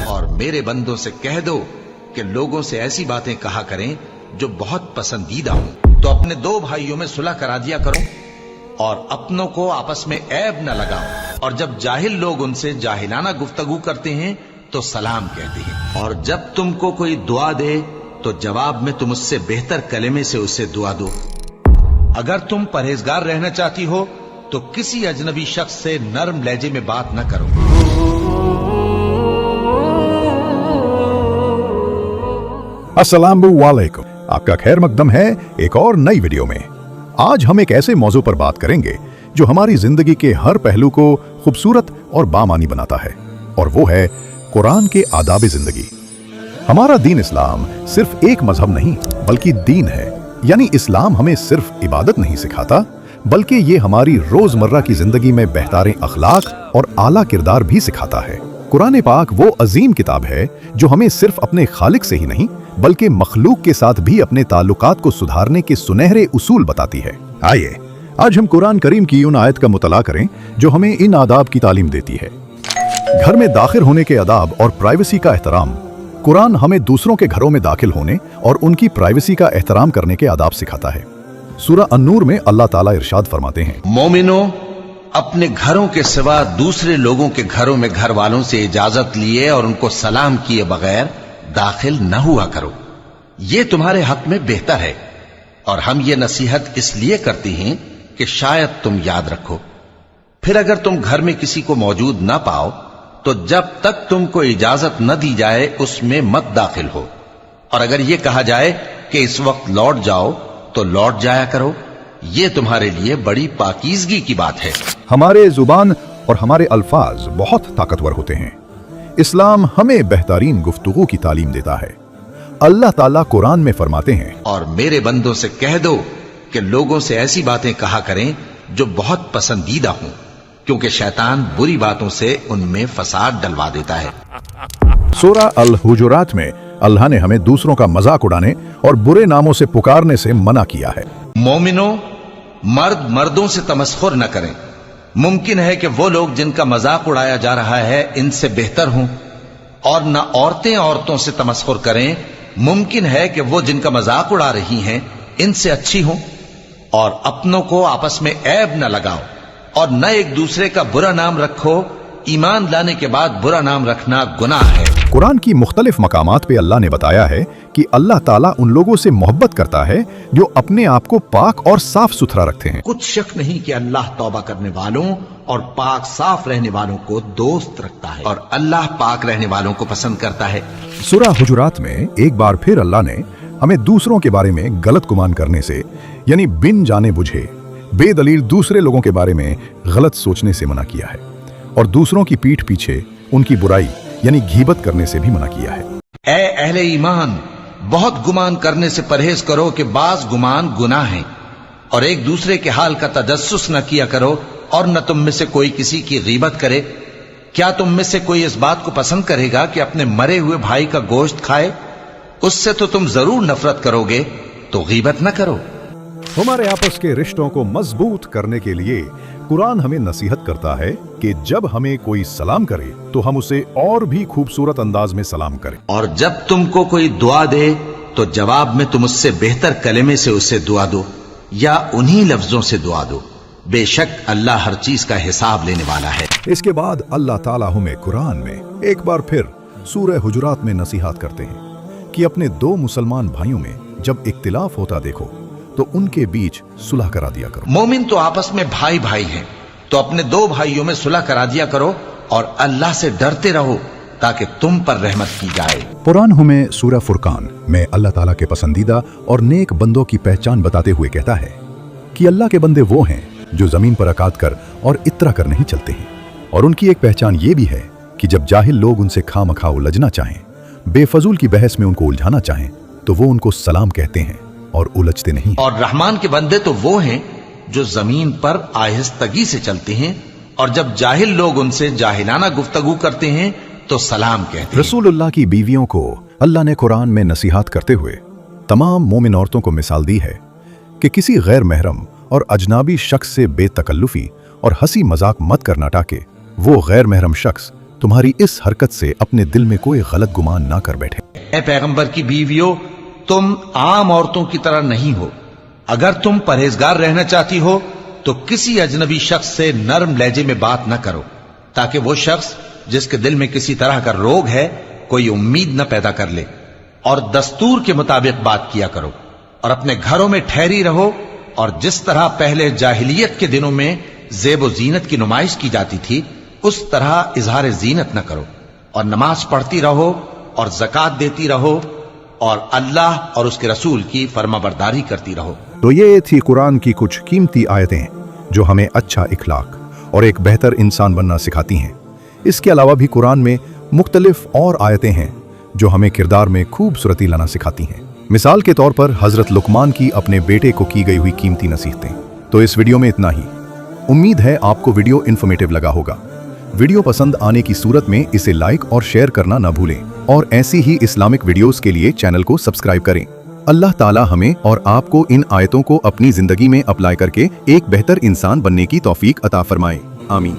اور میرے बंदों से कह दो कि लोगों से ऐसी बातें कहा करें जो बहुत पसंदीदा हो। तो अपने दो भाइयों में सुलह करा दिया करो और अपनों को आपस में ऐब न लगाओ। और जब जाहिल लोग उनसे जाहिलाना गुफ्तगू करते हैं तो सलाम कहते हैं। और जब तुमको कोई दुआ दे तो जवाब में तुम उससे बेहतर कलमे से उसे दुआ दो। अगर तुम परहेजगार रहना चाहती हो तो किसी अजनबी शख्स से नरम लहजे में बात न करो। अस्सलामु वालेकुम, आपका खैर मकदम है एक और नई वीडियो में। आज हम एक ऐसे मौजू पर बात करेंगे जो हमारी जिंदगी के हर पहलू को खूबसूरत और बामानी बनाता है, और वो है कुरान के आदाब जिंदगी। हमारा दीन इस्लाम सिर्फ एक मजहब नहीं बल्कि दीन है। यानी इस्लाम हमें सिर्फ इबादत नहीं सिखाता बल्कि ये हमारी रोजमर्रा की जिंदगी में बेहतरीन अखलाक और आला किरदार भी सिखाता है। कुरान पाक वो अजीम किताब है जो हमें सिर्फ अपने खालिक से ही नहीं बल्कि मखलूक के साथ भी अपने ताल्लुकात को सुधारने के सुनहरे उसूल बताती है। आइए आज हम कुरान करीम की उन आयत का मुतला करें जो हमें इन आदाब की तालीम देती है। घर में दाखिल होने के आदाब और प्राइवेसी का एहतराम। कुरान हमें दूसरों के घरों में दाखिल होने और उनकी प्राइवेसी का एहतराम करने के आदाब सिखाता है। सूरह अन-नूर में अल्लाह ताला इरशाद फरमाते हैं, मोमिनो अपने घरों के सिवा दूसरे लोगों के घरों में घर वालों से इजाजत लिए और उनको सलाम किए बगैर दाखिल न हुआ करो, ये तुम्हारे हक में बेहतर है। और हम ये नसीहत इसलिए करते हैं कि शायद तुम याद रखो। फिर अगर तुम घर में किसी को मौजूद न पाओ तो जब तक तुमको इजाजत न दी जाए उसमें मत दाखिल हो। और अगर यह कहा जाए कि इस वक्त लौट जाओ तो लौट जाया करो, ये तुम्हारे लिए बड़ी पाकीज़गी की बात है। हमारे जुबान और हमारे अल्फाज बहुत ताकतवर होते हैं। इस्लाम हमें बेहतरीन गुफ्तगू की तालीम देता है। अल्लाह ताला कुरान में फरमाते हैं, और मेरे बंदों से कह दो कि लोगों से ऐसी बातें कहा करें जो बहुत पसंदीदा हों, क्योंकि शैतान बुरी बातों से उनमें फसाद डलवा देता है। सूरह अल-हुजुरात में अल्लाह ने हमें दूसरों का मजाक उड़ाने और बुरे नामों से पुकारने से मना किया है। मोमिनो मर्द मर्दों से तमस्खुर न करें। मुमकिन है कि वो लोग जिनका मजाक उड़ाया जा रहा है इनसे बेहतर हों, और न औरतें औरतों से तमस्खुर करें। मुमकिन है कि वो जिनका मजाक उड़ा रही हैं इनसे अच्छी हों। और अपनों को आपस में ऐब न लगाओ और न एक दूसरे का बुरा नाम रखो। ईमान लाने के बाद बुरा नाम रखना गुनाह है। कुरान की मुख्तलिफ मकामात पे अल्लाह ने बताया है कि अल्लाह ताला उन लोगों से मोहब्बत करता है जो अपने आप को पाक और साफ सुथरा रखते हैं। कुछ शक नहीं कि अल्लाह तौबा करने वालों और पाक साफ रहने वालों को दोस्त रखता है, और अल्लाह पाक रहने वालों को पसंद करता है। सूरह हुजुरात में एक बार फिर अल्लाह ने हमें दूसरों के बारे में गलत गुमान करने से, यानी बिन जाने बुझे बेदलील दूसरे लोगों के बारे में गलत सोचने से मना किया है, और दूसरों की पीठ पीछे उनकी बुराई यानी गीबत करने से भी मना किया है। ऐ अहले ईमान, बहुत गुमान करने से परहेज करो कि बाज गुमान गुनाह है, और एक दूसरे के हाल का तजस्सुस न किया करो, और न तुम में से कोई किसी की गीबत करे। क्या तुम में से कोई इस बात को पसंद करेगा कि अपने मरे हुए भाई का गोश्त खाए? उससे तो तुम जरूर नफरत करोगे, तो गीबत न करो। हमारे आपस के रिश्तों को मजबूत करने के लिए कुरान हमें नसीहत करता है कि जब हमें कोई सलाम करे तो हम उसे और भी खूबसूरत अंदाज में सलाम करें। और जब तुमको कोई दुआ दे तो जवाब में तुम उससे बेहतर कलमे से उसे दुआ दो, या उन्हीं लफ्जों से दुआ दो। बेशक अल्लाह हर चीज का हिसाब लेने वाला है। इसके बाद अल्लाह ताला हमें कुरान में एक बार फिर सूरह हुजुरात में नसीहत करते हैं कि अपने दो मुसलमान भाइयों में जब इख्तिलाफ होता देखो तो उनके बीच सुलह करा दिया करो। मोमिन तो आपस में भाई भाई हैं, तो अपने दो भाइयों में सुलह करा दिया करो, और अल्लाह से डरते रहो ताकि तुम पर रहमत की जाए। कुरान हमें सूरह फुरकान में अल्लाह ताला के पसंदीदा और नेक बंदों की पहचान बताते हुए कहता है कि अल्लाह के बंदे वो हैं जो जमीन पर अकाद कर और इतरा कर नहीं चलते हैं, और उनकी एक पहचान ये भी है कि जब जाहिल लोग उनसे खामखा उलझना चाहें, बेफजूल की बहस में उनको उलझाना चाहें, तो वो उनको सलाम कहते हैं और उलझते नहीं। और रहमान के बंदे तो वो हैं जो जमीन पर आहिस्तगी से चलते हैं, और जब जाहिल लोग उनसे जाहिलाना गुफ्तगू करते हैं तो सलाम कहते हैं। रसूलुल्लाह की बीवियों को अल्लाह ने कुरान में नसीहत करते हुए तमाम मोमिन औरतों को मिसाल दी है कि किसी गैर महरम और अजनाबी शख्स से बेतकल्लुफी और हंसी मजाक मत करना, ताकि वो गैर महरम शख्स तुम्हारी इस हरकत से अपने दिल में कोई गलत गुमान ना कर बैठे। ए पैगंबर की बीवियों, तुम आम औरतों की तरह नहीं हो। अगर तुम परहेजगार रहना चाहती हो तो किसी अजनबी शख्स से नरम लहजे में बात न करो, ताकि वो शख्स जिसके दिल में किसी तरह का रोग है कोई उम्मीद न पैदा कर ले। और दस्तूर के मुताबिक बात किया करो और अपने घरों में ठहरी रहो। और जिस तरह पहले जाहिलियत के दिनों में ज़ेब ज़ीनत की नुमाइश की जाती थी, उस तरह इजहार ज़ीनत न करो। और नमाज पढ़ती रहो और ज़कात देती रहो और अल्लाह और उसके रसूल की फर्माबरदारी करती रहो। तो ये थी कुरान की कुछ कीमती आयतें जो हमें अच्छा इखलाक और एक बेहतर इंसान बनना सिखाती हैं। इसके अलावा भी कुरान में मुख्तलिफ और आयतें हैं जो हमें किरदार में खूबसूरती लाना सिखाती हैं। मिसाल के तौर पर हजरत लुकमान की अपने बेटे को की गई हुई कीमती नसीहतें। तो इस वीडियो में इतना ही। उम्मीद है आपको वीडियो इन्फॉर्मेटिव लगा होगा। वीडियो पसंद आने की सूरत में इसे लाइक और शेयर करना न भूलें और ऐसी ही इस्लामिक वीडियोस के लिए चैनल को सब्सक्राइब करें। अल्लाह ताला हमें और आपको इन आयतों को अपनी जिंदगी में अप्लाई करके एक बेहतर इंसान बनने की तौफीक अता फरमाए। आमीन।